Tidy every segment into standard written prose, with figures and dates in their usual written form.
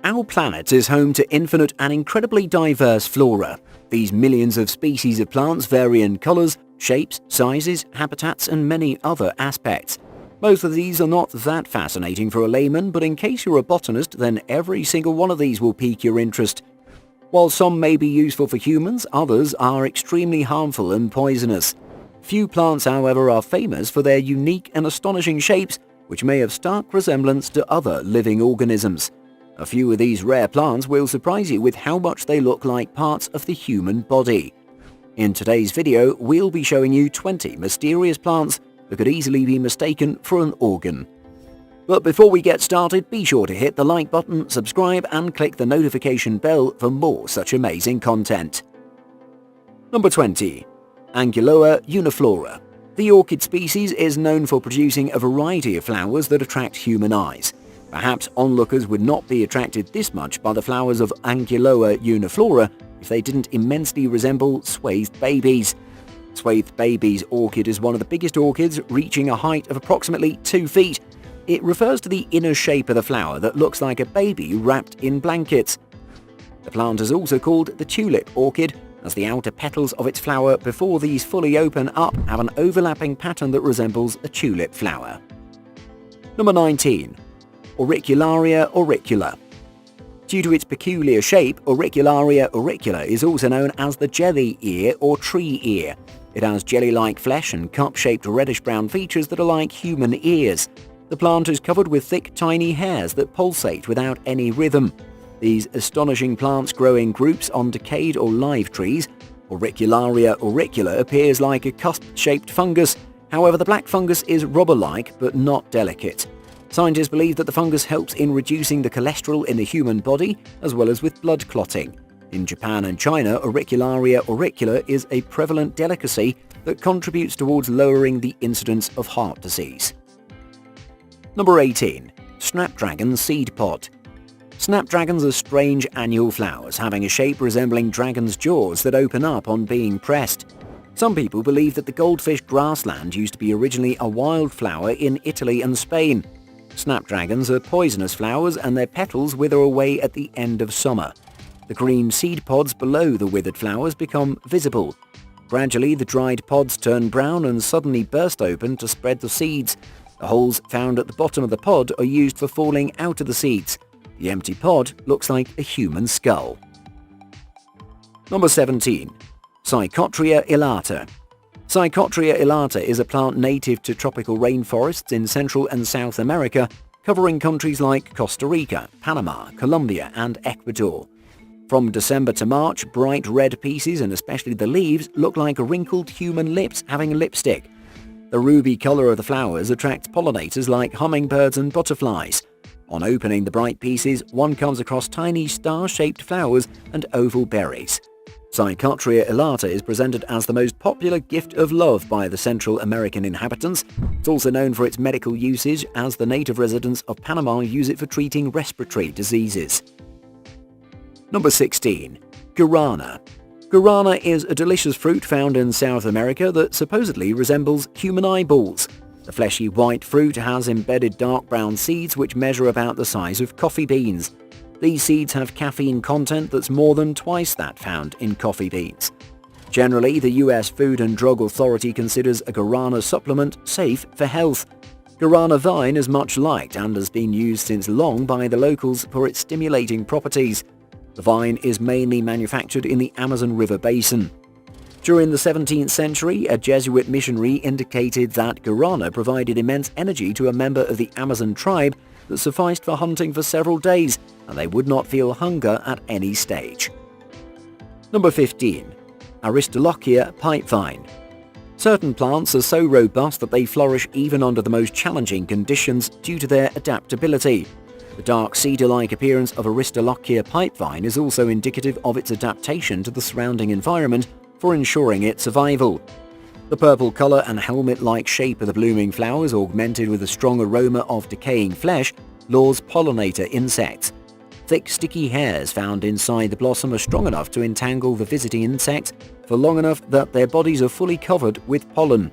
Our planet is home to infinite and incredibly diverse flora. These millions of species of plants vary in colors, shapes, sizes, habitats, and many other aspects. Most of these are not that fascinating for a layman, but in case you're a botanist, then every single one of these will pique your interest. While some may be useful for humans, others are extremely harmful and poisonous. Few plants, however, are famous for their unique and astonishing shapes, which may have stark resemblance to other living organisms. A few of these rare plants will surprise you with how much they look like parts of the human body. In today's video, we'll be showing you 20 mysterious plants that could easily be mistaken for an organ. But before we get started, be sure to hit the like button, subscribe, and click the notification bell for more such amazing content. Number 20. Anguloa uniflora. The orchid species is known for producing a variety of flowers that attract human eyes. Perhaps onlookers would not be attracted this much by the flowers of Anguloa uniflora if they didn't immensely resemble swathed babies. Swathed babies orchid is one of the biggest orchids, reaching a height of approximately 2 feet. It refers to the inner shape of the flower that looks like a baby wrapped in blankets. The plant is also called the tulip orchid, as the outer petals of its flower before these fully open up have an overlapping pattern that resembles a tulip flower. Number 19. Auricularia auricula. Due to its peculiar shape, Auricularia auricula is also known as the jelly ear or tree ear. It has jelly-like flesh and cup-shaped reddish-brown features that are like human ears. The plant is covered with thick, tiny hairs that pulsate without any rhythm. These astonishing plants grow in groups on decayed or live trees. Auricularia auricula appears like a cusp-shaped fungus. However, the black fungus is rubber-like but not delicate. Scientists believe that the fungus helps in reducing the cholesterol in the human body, as well as with blood clotting. In Japan and China, Auricularia auricula is a prevalent delicacy that contributes towards lowering the incidence of heart disease. Number 18. Snapdragon seed pod. Snapdragons are strange annual flowers, having a shape resembling dragon's jaws that open up on being pressed. Some people believe that the goldfish grassland used to be originally a wildflower in Italy and Spain. Snapdragons are poisonous flowers and their petals wither away at the end of summer. The green seed pods below the withered flowers become visible. Gradually, the dried pods turn brown and suddenly burst open to spread the seeds. The holes found at the bottom of the pod are used for falling out of the seeds. The empty pod looks like a human skull. Number 17. Psychotria elata. Psychotria elata is a plant native to tropical rainforests in Central and South America, covering countries like Costa Rica, Panama, Colombia, and Ecuador. From December to March, bright red pieces and especially the leaves look like wrinkled human lips having lipstick. The ruby color of the flowers attracts pollinators like hummingbirds and butterflies. On opening the bright pieces, one comes across tiny star-shaped flowers and oval berries. Psychotria elata is presented as the most popular gift of love by the Central American inhabitants. It's also known for its medical usage, as the native residents of Panama use it for treating respiratory diseases. Number 16. Guarana. Guarana is a delicious fruit found in South America that supposedly resembles human eyeballs. The fleshy white fruit has embedded dark brown seeds which measure about the size of coffee beans. These seeds have caffeine content that's more than twice that found in coffee beans. Generally, the US Food and Drug Authority considers a guarana supplement safe for health. Guarana vine is much liked and has been used since long by the locals for its stimulating properties. The vine is mainly manufactured in the Amazon River basin. During the 17th century, a Jesuit missionary indicated that guarana provided immense energy to a member of the Amazon tribe that sufficed for hunting for several days, and they would not feel hunger at any stage. Number 15. Aristolochia pipevine. Certain plants are so robust that they flourish even under the most challenging conditions due to their adaptability. The dark cedar-like appearance of Aristolochia pipevine is also indicative of its adaptation to the surrounding environment for ensuring its survival. The purple color and helmet-like shape of the blooming flowers, augmented with a strong aroma of decaying flesh, lures pollinator insects. Thick, sticky hairs found inside the blossom are strong enough to entangle the visiting insects for long enough that their bodies are fully covered with pollen.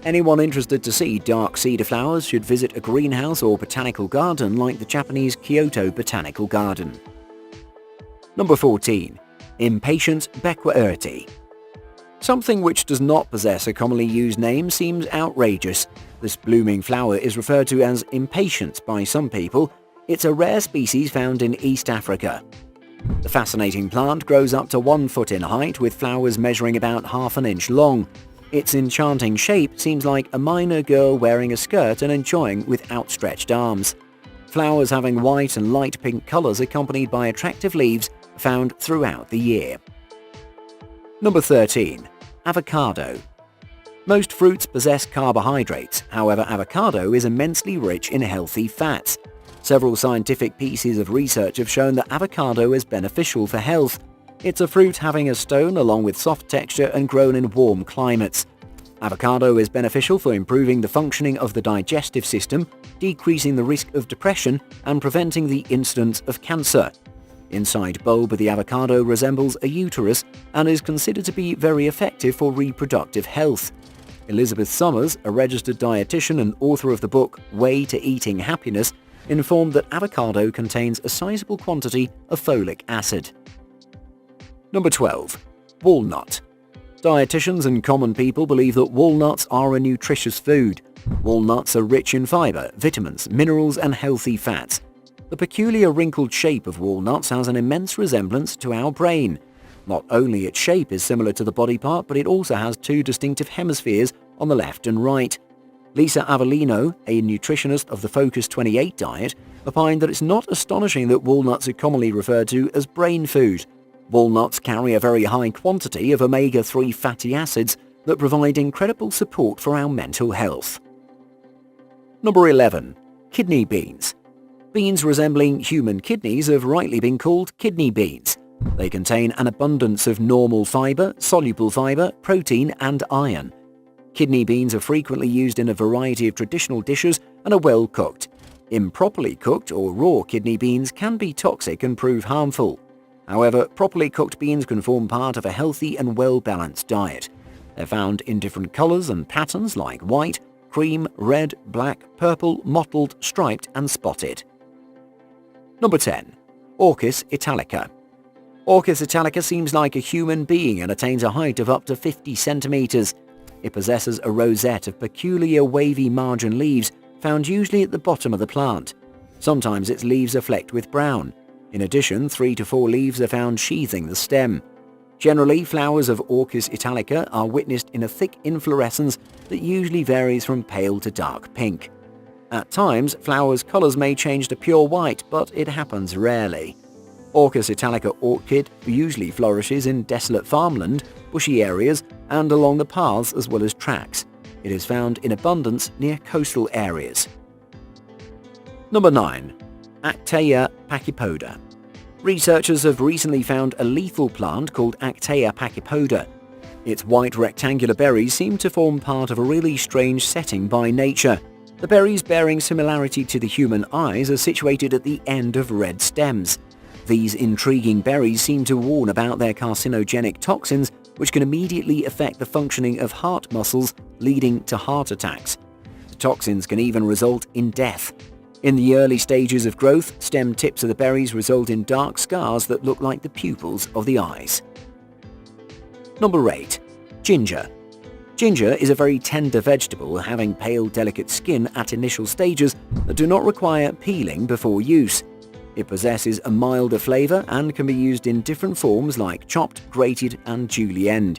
Anyone interested to see dark cedar flowers should visit a greenhouse or botanical garden like the Japanese Kyoto Botanical Garden. Number 14. Impatient Bequaerti. Something which does not possess a commonly used name seems outrageous. This blooming flower is referred to as impatient by some people. It's a rare species found in East Africa. The fascinating plant grows up to 1 foot in height with flowers measuring about half an inch long. Its enchanting shape seems like a minor girl wearing a skirt and enjoying with outstretched arms. Flowers having white and light pink colors accompanied by attractive leaves are found throughout the year. Number 13. Avocado. Most fruits possess carbohydrates, however avocado is immensely rich in healthy fats. Several scientific pieces of research have shown that avocado is beneficial for health. It's a fruit having a stone along with soft texture and grown in warm climates. Avocado is beneficial for improving the functioning of the digestive system, decreasing the risk of depression, and preventing the incidence of cancer. Inside bulb of the avocado resembles a uterus and is considered to be very effective for reproductive health. Elizabeth Summers, a registered dietitian and author of the book Way to Eating Happiness, informed that avocado contains a sizable quantity of folic acid. Number 12. Walnut. Dietitians and common people believe that walnuts are a nutritious food. Walnuts are rich in fiber, vitamins, minerals, and healthy fats. The peculiar wrinkled shape of walnuts has an immense resemblance to our brain. Not only its shape is similar to the body part, but it also has 2 distinctive hemispheres on the left and right. Lisa Avellino, a nutritionist of the Focus 28 diet, opined that it's not astonishing that walnuts are commonly referred to as brain food. Walnuts carry a very high quantity of omega-3 fatty acids that provide incredible support for our mental health. Number 11. Kidney beans. Beans resembling human kidneys have rightly been called kidney beans. They contain an abundance of normal fiber, soluble fiber, protein, and iron. Kidney beans are frequently used in a variety of traditional dishes and are well cooked. Improperly cooked or raw kidney beans can be toxic and prove harmful. However, properly cooked beans can form part of a healthy and well-balanced diet. They're found in different colors and patterns like white, cream, red, black, purple, mottled, striped, and spotted. Number 10. Orchis italica. Orchis italica seems like a human being and attains a height of up to 50 centimeters. It possesses a rosette of peculiar wavy margin leaves found usually at the bottom of the plant. Sometimes its leaves are flecked with brown. In addition, 3 to 4 leaves are found sheathing the stem. Generally, flowers of Orchis italica are witnessed in a thick inflorescence that usually varies from pale to dark pink. At times, flowers' colors may change to pure white, but it happens rarely. Orchis italica orchid usually flourishes in desolate farmland, bushy areas, and along the paths as well as tracks. It is found in abundance near coastal areas. Number 9. Actaea pachypoda. Researchers have recently found a lethal plant called Actaea pachypoda. Its white rectangular berries seem to form part of a really strange setting by nature. The berries, bearing similarity to the human eyes, are situated at the end of red stems. These intriguing berries seem to warn about their carcinogenic toxins, which can immediately affect the functioning of heart muscles, leading to heart attacks. The toxins can even result in death. In the early stages of growth, stem tips of the berries result in dark scars that look like the pupils of the eyes. Number 8. Ginger. Ginger is a very tender vegetable having pale, delicate skin at initial stages that do not require peeling before use. It possesses a milder flavor and can be used in different forms like chopped, grated, and julienned.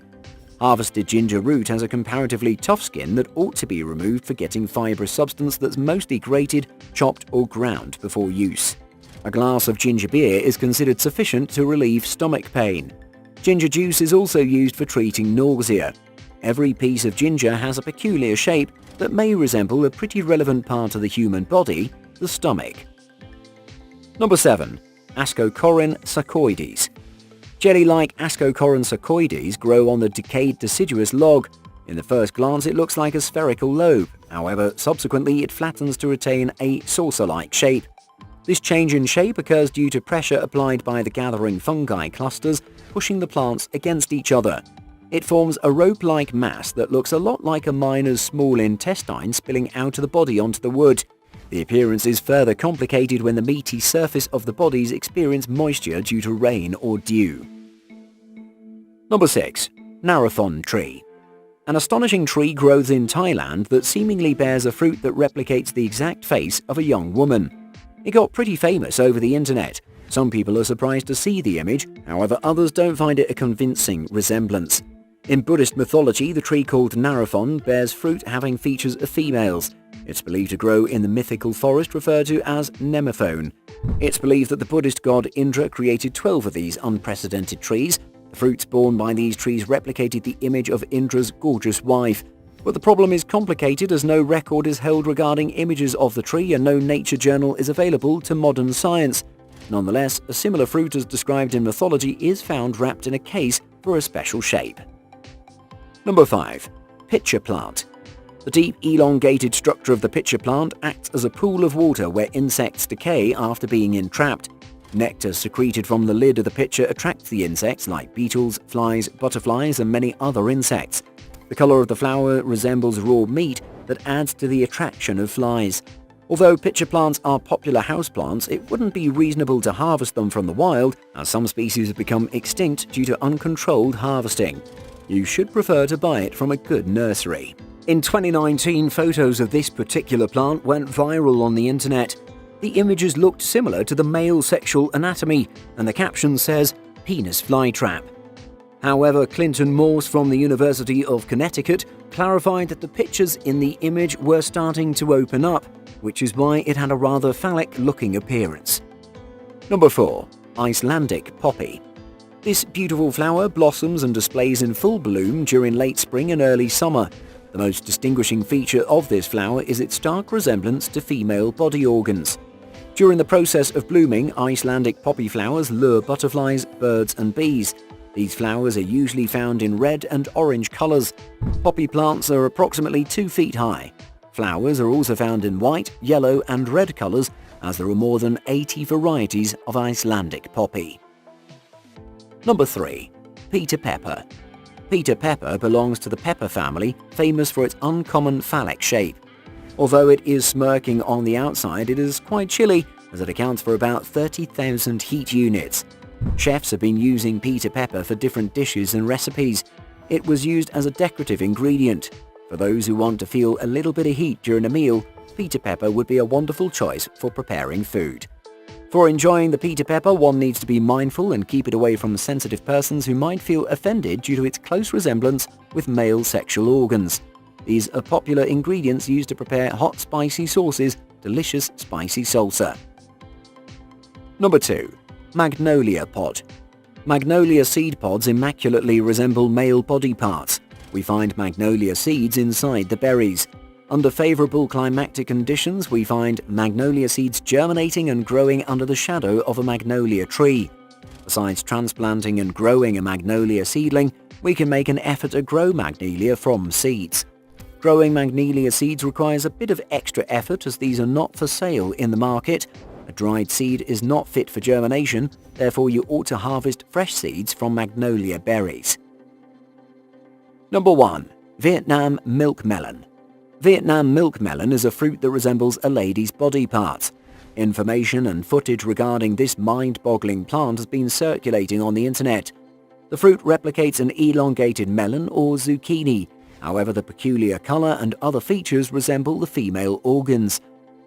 Harvested ginger root has a comparatively tough skin that ought to be removed for getting fibrous substance that's mostly grated, chopped, or ground before use. A glass of ginger beer is considered sufficient to relieve stomach pain. Ginger juice is also used for treating nausea. Every piece of ginger has a peculiar shape that may resemble a pretty relevant part of the human body, the stomach. Number 7. Ascocorin sarcoides. Jelly-like Ascocorin sarcoides grow on the decayed deciduous log. In the first glance it looks like a spherical lobe, however subsequently it flattens to retain a saucer-like shape. This change in shape occurs due to pressure applied by the gathering fungi clusters pushing the plants against each other. It forms a rope-like mass that looks a lot like a miner's small intestine spilling out of the body onto the wood. The appearance is further complicated when the meaty surface of the bodies experience moisture due to rain or dew. Number 6. Narathon tree. An astonishing tree grows in Thailand that seemingly bears a fruit that replicates the exact face of a young woman. It got pretty famous over the internet. Some people are surprised to see the image, however others don't find it a convincing resemblance. In Buddhist mythology, the tree called Narathon bears fruit having features of females. It's believed to grow in the mythical forest referred to as Nemephone. It's believed that the Buddhist god Indra created 12 of these unprecedented trees. The fruits borne by these trees replicated the image of Indra's gorgeous wife. But the problem is complicated as no record is held regarding images of the tree and no nature journal is available to modern science. Nonetheless, a similar fruit as described in mythology is found wrapped in a case for a special shape. Number 5. Pitcher plant. The deep, elongated structure of the pitcher plant acts as a pool of water where insects decay after being entrapped. Nectar secreted from the lid of the pitcher attracts the insects like beetles, flies, butterflies, and many other insects. The color of the flower resembles raw meat that adds to the attraction of flies. Although pitcher plants are popular houseplants, it wouldn't be reasonable to harvest them from the wild, as some species have become extinct due to uncontrolled harvesting. You should prefer to buy it from a good nursery. In 2019, photos of this particular plant went viral on the internet. The images looked similar to the male sexual anatomy, and the caption says, "Penis flytrap." However, Clinton Morse from the University of Connecticut clarified that the pictures in the image were starting to open up, which is why it had a rather phallic-looking appearance. Number 4. Icelandic poppy. This beautiful flower blossoms and displays in full bloom during late spring and early summer. The most distinguishing feature of this flower is its stark resemblance to female body organs. During the process of blooming, Icelandic poppy flowers lure butterflies, birds, and bees. These flowers are usually found in red and orange colors. Poppy plants are approximately 2 feet high. Flowers are also found in white, yellow, and red colors, as there are more than 80 varieties of Icelandic poppy. Number 3. Peter pepper. Peter pepper belongs to the pepper family, famous for its uncommon phallic shape. Although it is smirking on the outside, it is quite chilly, as it accounts for about 30,000 heat units. Chefs have been using Peter pepper for different dishes and recipes. It was used as a decorative ingredient. For those who want to feel a little bit of heat during a meal, Peter pepper would be a wonderful choice for preparing food. For enjoying the Peter pepper, one needs to be mindful and keep it away from sensitive persons who might feel offended due to its close resemblance with male sexual organs. These are popular ingredients used to prepare hot spicy sauces, delicious spicy salsa. Number 2. Magnolia pod. Magnolia seed pods immaculately resemble male body parts. We find magnolia seeds inside the berries. Under favorable climatic conditions, we find magnolia seeds germinating and growing under the shadow of a magnolia tree. Besides transplanting and growing a magnolia seedling, we can make an effort to grow magnolia from seeds. Growing magnolia seeds requires a bit of extra effort as these are not for sale in the market. A dried seed is not fit for germination, therefore you ought to harvest fresh seeds from magnolia berries. Number 1. Vietnam milk melon. Vietnam milk melon is a fruit that resembles a lady's body parts. Information and footage regarding this mind-boggling plant has been circulating on the internet. The fruit replicates an elongated melon or zucchini. However, the peculiar color and other features resemble the female organs.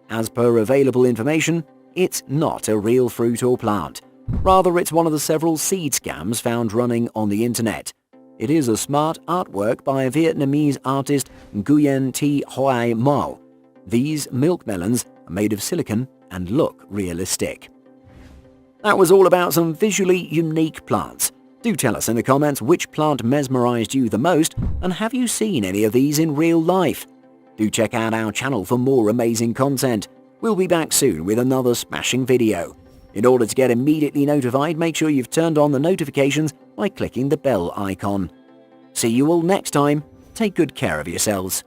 As per available information, it's not a real fruit or plant. Rather, it's one of the several seed scams found running on the internet. It is a smart artwork by a Vietnamese artist Nguyen Thi Hoai Mao. These milk melons are made of silicon and look realistic. That was all about some visually unique plants. Do tell us in the comments which plant mesmerized you the most, and have you seen any of these in real life? Do check out our channel for more amazing content. We'll be back soon with another smashing video. In order to get immediately notified, make sure you've turned on the notifications by clicking the bell icon. See you all next time. Take good care of yourselves.